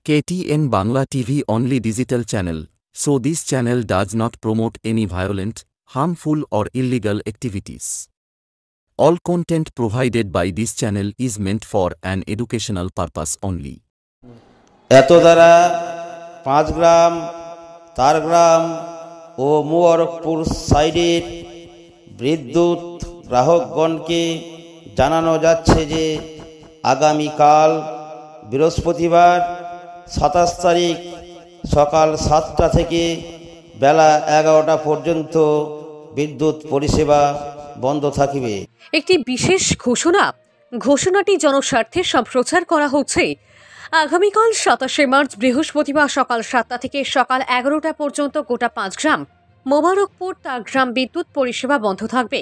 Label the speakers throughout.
Speaker 1: KTN Bangla TV only digital channel, so this channel does not promote any violent, harmful or illegal activities. All content provided by this channel is meant for an educational purpose only.
Speaker 2: এত দ্বারা পাঁচগ্রাম তারগ্রাম ও মুবারকপুর সাইডের বিদ্যুৎ গ্রাহকগণকে জানানো যাচ্ছে যে আগামীকাল বৃহস্পতিবার 27 তারিখ সকাল 7টা থেকে বেলা 11টা পর্যন্ত বিদ্যুৎ পরিষেবা বন্ধ থাকবে।
Speaker 3: একটি বিশেষ ঘোষণাটি জনস্বার্থে সম্প্রচার করা হচ্ছে। আগামীকাল 27শে মার্চ বৃহস্পতিবার সকাল 7টা থেকে সকাল 11টা পর্যন্ত গোটা পাঁচগ্রাম মোবারকপুর তারগ্রাম বিদ্যুৎ পরিষেবা বন্ধ থাকবে।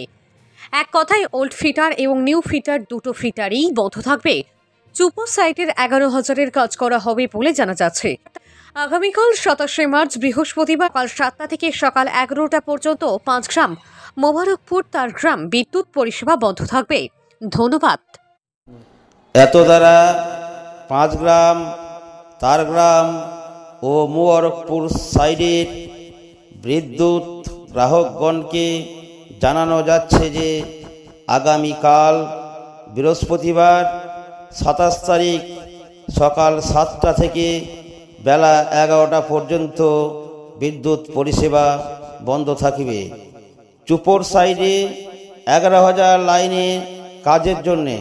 Speaker 3: এক কথায় ওল্ড ফিটার এবং নিউ ফিটার দুটো ফিটারই বন্ধ থাকবে। চুপো সাইটের 11,000-এর কাজ করা হবে বলে জানা যাচ্ছে। আগামীকাল 27শে মার্চ বৃহস্পতিবার সকাল 7টা থেকে সকাল 11টা পর্যন্ত পাঁচগ্রাম মোবারকপুর তারগ্রাম বিদ্যুৎ পরিষেবা বন্ধ থাকবে। ধন্যবাদ।
Speaker 2: এত দ্বারা পাঁচগ্রাম তারগ্রাম ও মুবারকপুর সাইডের বিদ্যুৎ গ্রাহকগণকে জানানো যাচ্ছে যে আগামীকাল বৃহস্পতিবার 27 তারিখ সকাল 7টা থেকে বেলা 11টা পর্যন্ত বিদ্যুৎ পরিষেবা বন্ধ থাকবে। চুপোর সাইডে 11,000 লাইনের কাজের জন্যে